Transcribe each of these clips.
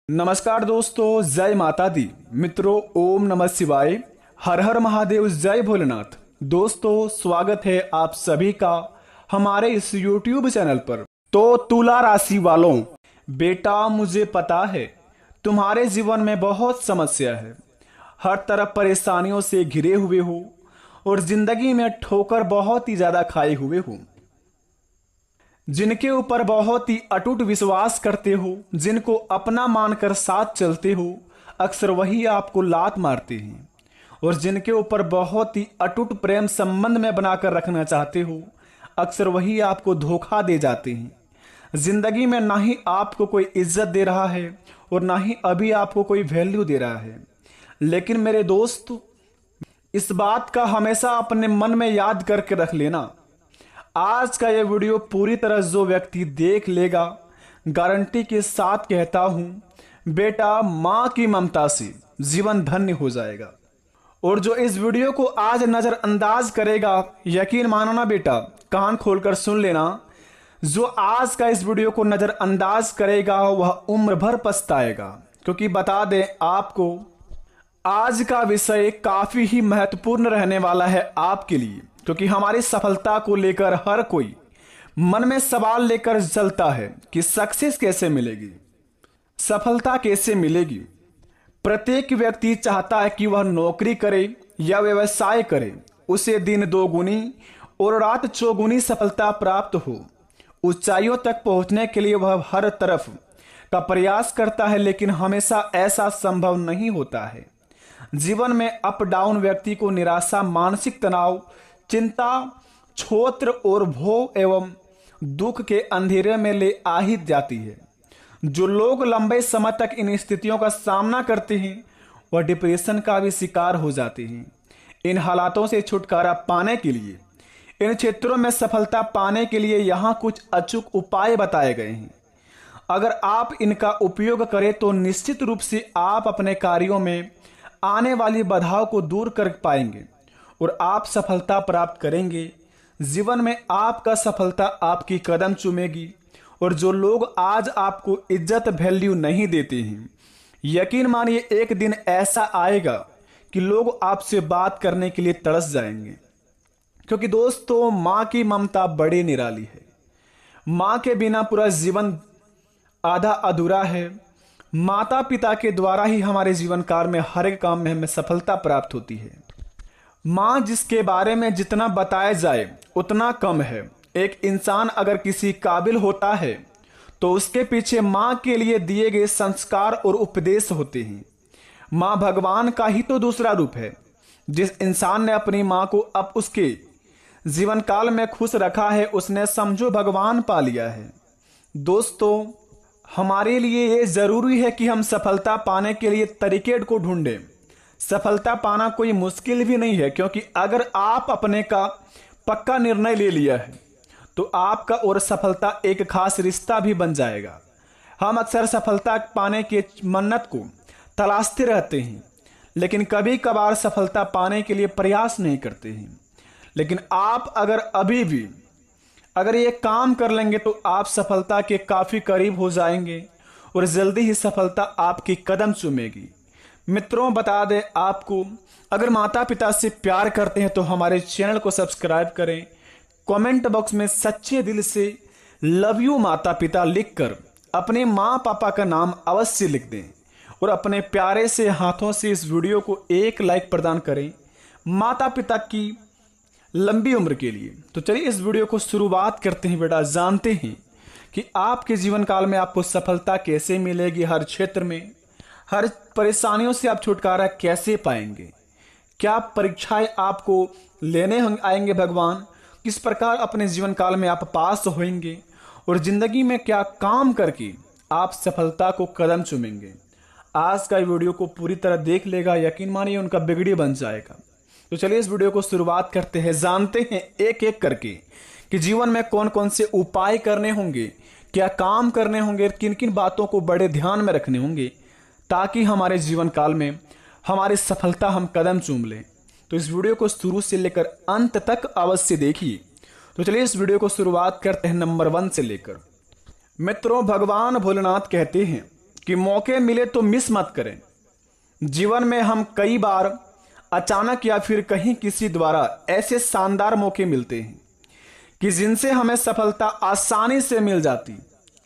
नमस्कार दोस्तों, जय माता दी। मित्रों, ओम नमः शिवाय, हर हर महादेव, जय भोलेनाथ। दोस्तों, स्वागत है आप सभी का हमारे इस YouTube चैनल पर। तो तुला राशि वालों, बेटा मुझे पता है तुम्हारे जीवन में बहुत समस्या है। हर तरफ परेशानियों से घिरे हुए हो और जिंदगी में ठोकर बहुत ही ज्यादा खाए हुए हो। जिनके ऊपर बहुत ही अटूट विश्वास करते हो, जिनको अपना मानकर साथ चलते हो, अक्सर वही आपको लात मारते हैं। और जिनके ऊपर बहुत ही अटूट प्रेम संबंध में बनाकर रखना चाहते हो, अक्सर वही आपको धोखा दे जाते हैं। जिंदगी में ना ही आपको कोई इज्जत दे रहा है और ना ही अभी आपको कोई वैल्यू दे रहा है। लेकिन मेरे दोस्त, इस बात का हमेशा अपने मन में याद करके रख लेना, आज का यह वीडियो पूरी तरह जो व्यक्ति देख लेगा, गारंटी के साथ कहता हूं बेटा, मां की ममता से जीवन धन्य हो जाएगा। और जो इस वीडियो को आज नजरअंदाज करेगा, यकीन मानना बेटा, कान खोलकर सुन लेना, जो आज का इस वीडियो को नजरअंदाज करेगा वह उम्र भर पछताएगा। क्योंकि बता दें आपको, आज का विषय काफी ही महत्वपूर्ण रहने वाला है आपके लिए। क्योंकि हमारी सफलता को लेकर हर कोई मन में सवाल लेकर चलता है कि सक्सेस कैसे मिलेगी, सफलता कैसे मिलेगी। प्रत्येक व्यक्ति चाहता है कि वह नौकरी करे या व्यवसाय करे, उसे दिन दोगुनी और रात चौगुनी सफलता प्राप्त हो। ऊंचाइयों तक पहुंचने के लिए वह हर तरफ का प्रयास करता है, लेकिन हमेशा ऐसा संभव नहीं होता है। जीवन में अप डाउन व्यक्ति को निराशा, मानसिक तनाव, चिंता, क्षोत्र और भोग एवं दुख के अंधेरे में ले आ ही जाती है। जो लोग लंबे समय तक इन स्थितियों का सामना करते हैं वह डिप्रेशन का भी शिकार हो जाते हैं। इन हालातों से छुटकारा पाने के लिए, इन क्षेत्रों में सफलता पाने के लिए यहाँ कुछ अचूक उपाय बताए गए हैं। अगर आप इनका उपयोग करें तो निश्चित रूप से आप अपने कार्यों में आने वाली बाधाओं को दूर कर पाएंगे और आप सफलता प्राप्त करेंगे। जीवन में आपका सफलता आपकी कदम चूमेगी। और जो लोग आज आपको इज्जत वैल्यू नहीं देते हैं, यकीन मानिए एक दिन ऐसा आएगा कि लोग आपसे बात करने के लिए तरस जाएंगे। क्योंकि दोस्तों, मां की ममता बड़ी निराली है। मां के बिना पूरा जीवन आधा अधूरा है। माता पिता के द्वारा ही हमारे जीवन काल में हर एक काम में हमें सफलता प्राप्त होती है। मां जिसके बारे में जितना बताया जाए उतना कम है। एक इंसान अगर किसी काबिल होता है तो उसके पीछे मां के लिए दिए गए संस्कार और उपदेश होते हैं। मां भगवान का ही तो दूसरा रूप है। जिस इंसान ने अपनी मां को अब उसके जीवन काल में खुश रखा है, उसने समझो भगवान पा लिया है। दोस्तों, हमारे लिए ये जरूरी है कि हम सफलता पाने के लिए तरीके को ढूंढें। सफलता पाना कोई मुश्किल भी नहीं है, क्योंकि अगर आप अपने का पक्का निर्णय ले लिया है तो आपका और सफलता एक खास रिश्ता भी बन जाएगा। हम अक्सर सफलता पाने के मन्नत को तलाशते रहते हैं, लेकिन कभी कभार सफलता पाने के लिए प्रयास नहीं करते हैं। लेकिन आप अगर ये काम कर लेंगे तो आप सफलता के काफी करीब हो जाएंगे और जल्दी ही सफलता आपकी कदम चूमेगी। मित्रों, बता दें आपको, अगर माता पिता से प्यार करते हैं तो हमारे चैनल को सब्सक्राइब करें। कमेंट बॉक्स में सच्चे दिल से लव यू माता पिता लिखकर अपने माँ पापा का नाम अवश्य लिख दें और अपने प्यारे से हाथों से इस वीडियो को एक लाइक प्रदान करें माता पिता की लंबी उम्र के लिए। तो चलिए इस वीडियो को शुरुआत करते हैं। बेटा, जानते हैं कि आपके जीवन काल में आपको सफलता कैसे मिलेगी, हर क्षेत्र में हर परेशानियों से आप छुटकारा कैसे पाएंगे, क्या परीक्षाएं आपको लेने आएंगे भगवान, किस प्रकार अपने जीवन काल में आप पास होंगे और जिंदगी में क्या काम करके आप सफलता को कदम चूमेंगे। आज का वीडियो को पूरी तरह देख लेगा, यकीन मानिए उनका बिगड़ी बन जाएगा। तो चलिए इस वीडियो को शुरुआत करते हैं। जानते हैं एक एक करके कि जीवन में कौन कौन से उपाय करने होंगे, क्या काम करने होंगे, किन किन बातों को बड़े ध्यान में रखने होंगे ताकि हमारे जीवन काल में हमारी सफलता हम कदम चूम लें। तो इस वीडियो को शुरू से लेकर अंत तक अवश्य देखिए। तो चलिए इस वीडियो को शुरुआत करते हैं नंबर 1 से लेकर। मित्रों, भगवान भोलेनाथ कहते हैं कि मौके मिले तो मिस मत करें। जीवन में हम कई बार अचानक या फिर कहीं किसी द्वारा ऐसे शानदार मौके मिलते हैं कि जिनसे हमें सफलता आसानी से मिल जाती,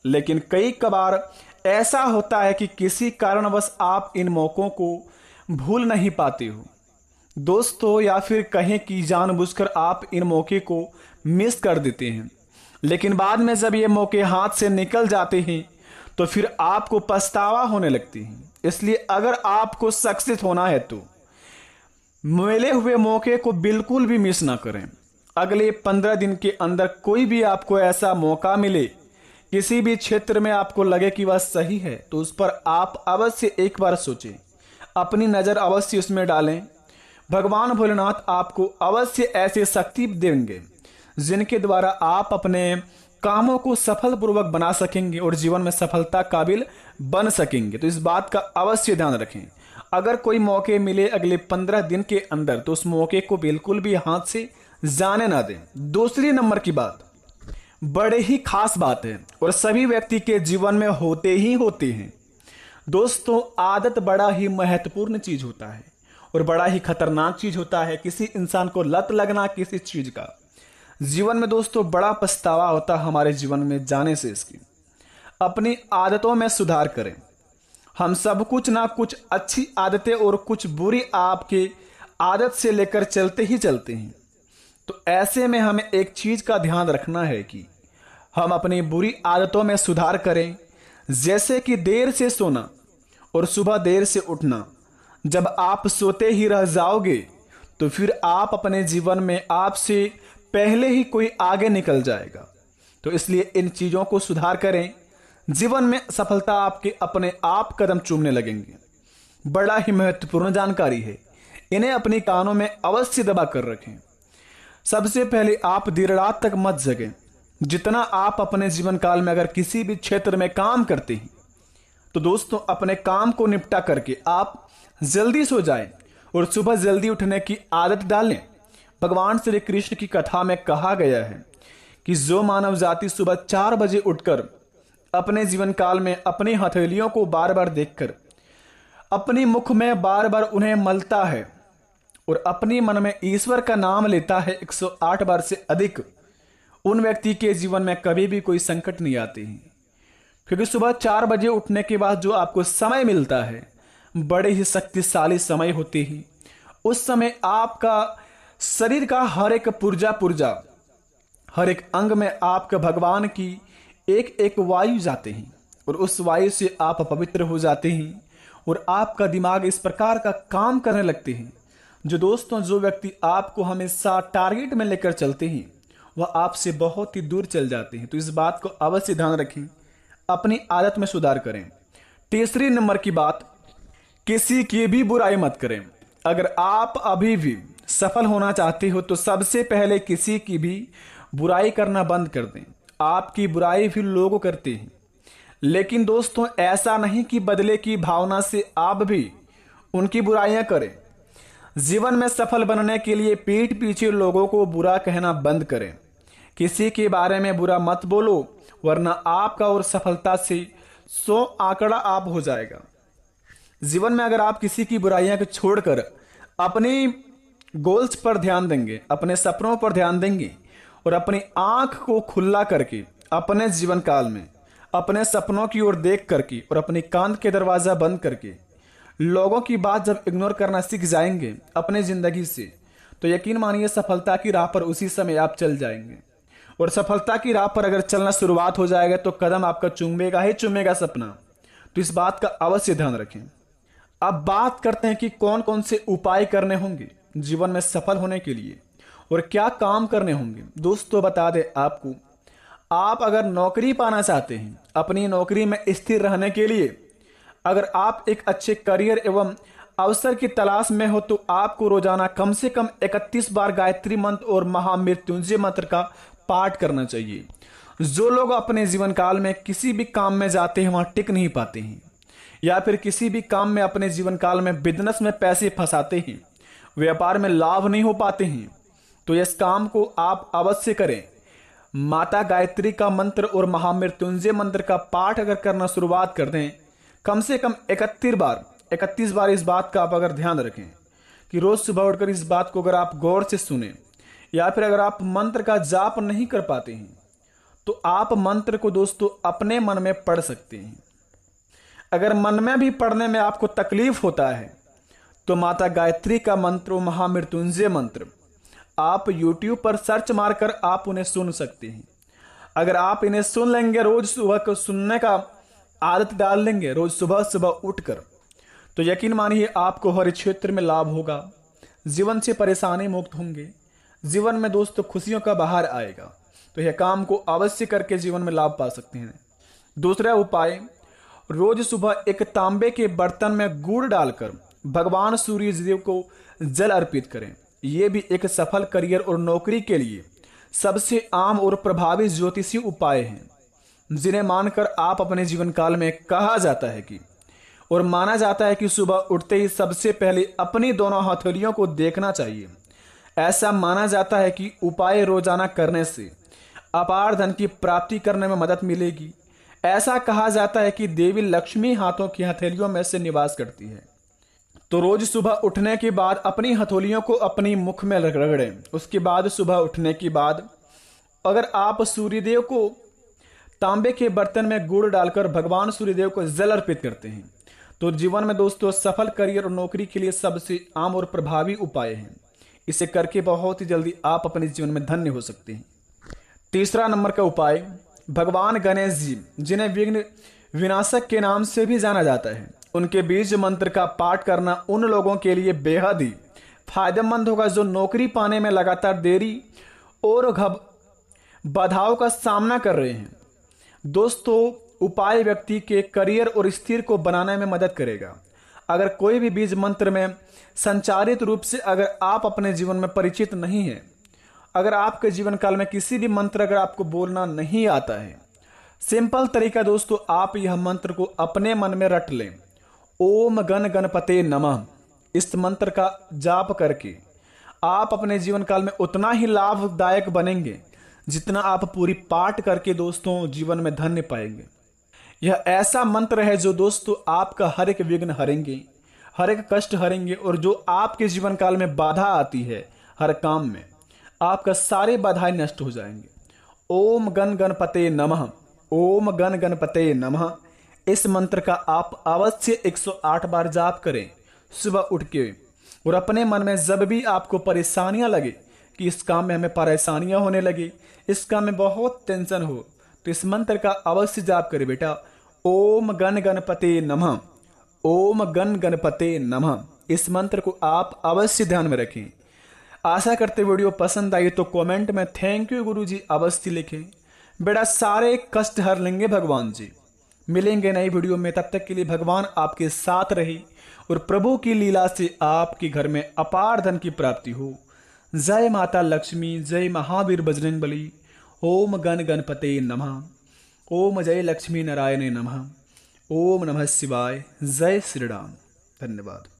लेकिन कई कबार ऐसा होता है कि किसी कारणवश आप इन मौकों को भूल नहीं पाते हो दोस्तों, या फिर कहें कि जानबूझकर आप इन मौके को मिस कर देते हैं। लेकिन बाद में जब ये मौके हाथ से निकल जाते हैं तो फिर आपको पछतावा होने लगती है। इसलिए अगर आपको सक्सेस होना है तो मिले हुए मौके को बिल्कुल भी मिस ना करें। अगले 15 दिन के अंदर कोई भी आपको ऐसा मौका मिले, किसी भी क्षेत्र में आपको लगे कि वह सही है, तो उस पर आप अवश्य एक बार सोचें, अपनी नज़र अवश्य उसमें डालें। भगवान भोलेनाथ आपको अवश्य ऐसे शक्ति देंगे जिनके द्वारा आप अपने कामों को सफलपूर्वक बना सकेंगे और जीवन में सफलता काबिल बन सकेंगे। तो इस बात का अवश्य ध्यान रखें। अगर कोई मौके मिले अगले 15 दिन के अंदर तो उस मौके को बिल्कुल भी हाथ से जाने ना दें। दूसरी नंबर की बात बड़े ही खास बात है और सभी व्यक्ति के जीवन में होते ही होते हैं दोस्तों। आदत बड़ा ही महत्वपूर्ण चीज होता है और बड़ा ही खतरनाक चीज होता है। किसी इंसान को लत लगना किसी चीज का जीवन में दोस्तों बड़ा पछतावा होता है हमारे जीवन में जाने से। इसकी अपनी आदतों में सुधार करें। हम सब कुछ ना कुछ अच्छी आदतें और कुछ बुरी आपके आदत से लेकर चलते ही चलते हैं। तो ऐसे में हमें एक चीज का ध्यान रखना है कि हम अपनी बुरी आदतों में सुधार करें, जैसे कि देर से सोना और सुबह देर से उठना। जब आप सोते ही रह जाओगे तो फिर आप अपने जीवन में आपसे पहले ही कोई आगे निकल जाएगा। तो इसलिए इन चीजों को सुधार करें। जीवन में सफलता आपके अपने आप कदम चूमने लगेंगे। बड़ा ही महत्वपूर्ण जानकारी है, इन्हें अपनी कानों में अवश्य दबा कर रखें। सबसे पहले आप देर रात तक मत जगें। जितना आप अपने जीवन काल में अगर किसी भी क्षेत्र में काम करते हैं तो दोस्तों अपने काम को निपटा करके आप जल्दी सो जाएं और सुबह जल्दी उठने की आदत डालें। भगवान श्री कृष्ण की कथा में कहा गया है कि जो मानव जाति सुबह 4 बजे उठकर अपने जीवन काल में अपनी हथेलियों को बार बार देखकर अपनी मुख में बार बार उन्हें मलता है और अपनी मन में ईश्वर का नाम लेता है 108 बार से अधिक, उन व्यक्ति के जीवन में कभी भी कोई संकट नहीं आती है। क्योंकि सुबह 4 बजे उठने के बाद जो आपको समय मिलता है बड़े ही शक्तिशाली समय होते हैं। उस समय आपका शरीर का हर एक पुर्जा हर एक अंग में आपके भगवान की एक एक वायु जाते हैं और उस वायु से आप पवित्र हो जाते हैं और आपका दिमाग इस प्रकार का काम करने लगते हैं जो दोस्तों जो व्यक्ति आपको हमेशा टारगेट में लेकर चलते हैं वह आपसे बहुत ही दूर चल जाते हैं। तो इस बात को अवश्य ध्यान रखें, अपनी आदत में सुधार करें। तीसरी नंबर की बात, किसी की भी बुराई मत करें। अगर आप अभी भी सफल होना चाहते हो तो सबसे पहले किसी की भी बुराई करना बंद कर दें। आपकी बुराई भी लोग करते हैं, लेकिन दोस्तों ऐसा नहीं कि बदले की भावना से आप भी उनकी बुराइयां करें। जीवन में सफल बनने के लिए पीठ पीछे लोगों को बुरा कहना बंद करें। किसी के बारे में बुरा मत बोलो, वरना आपका और सफलता से 100 आंकड़ा आप हो जाएगा। जीवन में अगर आप किसी की बुराइयां को छोड़कर अपनी गोल्स पर ध्यान देंगे, अपने सपनों पर ध्यान देंगे और अपनी आंख को खुला करके अपने जीवन काल में अपने सपनों की ओर देख करके और अपनी कान के दरवाजा बंद करके लोगों की बात जब इग्नोर करना सीख जाएंगे अपने जिंदगी से, तो यकीन मानिए सफलता की राह पर उसी समय आप चल जाएंगे। और सफलता की राह पर अगर चलना शुरुआत हो जाएगा तो कदम आपका चूमेगा ही चूमेगा सपना। तो इस बात का अवश्य ध्यान रखें। अब बात करते हैं कि कौन कौन से उपाय करने होंगे जीवन में सफल होने के लिए और क्या काम करने होंगे। दोस्तों बता दें आपको, आप अगर नौकरी पाना चाहते हैं, अपनी नौकरी में स्थिर रहने के लिए अगर आप एक अच्छे करियर एवं अवसर की तलाश में हो तो आपको रोजाना कम से कम 31 बार गायत्री मंत्र और महामृत्युंजय मंत्र का पाठ करना चाहिए। जो लोग अपने जीवन काल में किसी भी काम में जाते हैं वहां टिक नहीं पाते हैं, या फिर किसी भी काम में अपने जीवन काल में बिजनेस में पैसे फंसाते हैं, व्यापार में लाभ नहीं हो पाते हैं, तो इस काम को आप अवश्य करें। माता गायत्री का मंत्र और महामृत्युंजय मंत्र का पाठ अगर करना शुरुआत कर दें कम से कम 31 बार इस बात का आप अगर ध्यान रखें कि रोज सुबह उठकर इस बात को अगर आप गौर से सुने, या फिर अगर आप मंत्र का जाप नहीं कर पाते हैं तो आप मंत्र को दोस्तों अपने मन में पढ़ सकते हैं। अगर मन में भी पढ़ने में आपको तकलीफ होता है तो माता गायत्री का मंत्र, महामृत्युंजय मंत्र, आप YouTube पर सर्च मारकर आप उन्हें सुन सकते हैं। अगर आप इन्हें सुन लेंगे, रोज सुबह को सुनने का आदत डाल लेंगे, रोज सुबह सुबह उठकर, तो यकीन मानिए आपको हर क्षेत्र में लाभ होगा, जीवन से परेशानी मुक्त होंगे, जीवन में दोस्तों खुशियों का बहार आएगा। तो यह काम को अवश्य करके जीवन में लाभ पा सकते हैं। दूसरा उपाय, रोज सुबह एक तांबे के बर्तन में गुड़ डालकर भगवान सूर्य देव को जल अर्पित करें। यह भी एक सफल करियर और नौकरी के लिए सबसे आम और प्रभावी ज्योतिषीय उपाय हैं, जिन्हें मानकर आप अपने जीवन काल में कहा जाता है कि और माना जाता है कि सुबह उठते ही सबसे पहले अपनी दोनों हथेलियों को देखना चाहिए। ऐसा माना जाता है कि उपाय रोजाना करने से अपार धन की प्राप्ति करने में मदद मिलेगी। ऐसा कहा जाता है कि देवी लक्ष्मी हाथों की हथेलियों में से निवास करती है। तो रोज सुबह उठने के बाद अपनी हथेलियों को अपनी मुख में रगड़ें। उसके बाद सुबह उठने के बाद अगर आप सूर्यदेव को तांबे के बर्तन में गुड़ डालकर भगवान सूर्यदेव को जल अर्पित करते हैं तो जीवन में दोस्तों सफल करियर और नौकरी के लिए सबसे आम और प्रभावी उपाय है। इसे करके बहुत ही जल्दी आप अपने जीवन में धन्य हो सकते हैं। तीसरा नंबर का उपाय, भगवान गणेश जी, जिन्हें विघ्न विनाशक के नाम से भी जाना जाता है, उनके बीज मंत्र का पाठ करना उन लोगों के लिए बेहद ही फायदेमंद होगा जो नौकरी पाने में लगातार देरी और बाधाओं का सामना कर रहे हैं। दोस्तों, उपाय व्यक्ति के करियर और स्थिर को बनाने में मदद करेगा। अगर कोई भी बीज मंत्र में संचारित रूप से अगर आप अपने जीवन में परिचित नहीं है, अगर आपके जीवन काल में किसी भी मंत्र अगर आपको बोलना नहीं आता है, सिंपल तरीका दोस्तों, आप यह मंत्र को अपने मन में रट लें। ओम गण गणपते नमः। इस मंत्र का जाप करके आप अपने जीवन काल में उतना ही लाभदायक बनेंगे जितना आप पूरी पाठ करके दोस्तों जीवन में धन्य पाएंगे। यह ऐसा मंत्र है जो दोस्तों आपका हर एक विघ्न हरेंगे, हर एक कष्ट हरेंगे, और जो आपके जीवन काल में बाधा आती है हर काम में, आपका सारे बाधाएं नष्ट हो जाएंगे। ओम गण गणपते नमः, ओम गण गणपते नमः। इस मंत्र का आप अवश्य 108 बार जाप करें सुबह उठ के, और अपने मन में जब भी आपको परेशानियां लगे कि इस काम में हमें परेशानियां होने लगी, इस काम में बहुत टेंशन हो, तो इस मंत्र का अवश्य जाप करें बेटा। ओम गण गणपते नमः, ओम गण गणपते नमः। इस मंत्र को आप अवश्य ध्यान में रखें। आशा करते वीडियो पसंद आई तो कमेंट में थैंक यू गुरुजी अवश्य लिखें। बेटा सारे कष्ट हर लेंगे भगवान जी। मिलेंगे नई वीडियो में, तब तक के लिए भगवान आपके साथ रहे और प्रभु की लीला से आपके घर में अपार धन की प्राप्ति हो। जय माता लक्ष्मी, जय महावीर बजरंग बली। ओम गण गणपते नमः। ओम जय लक्ष्मी नारायण नमः। ओम नमः शिवाय। जय श्री राम। धन्यवाद।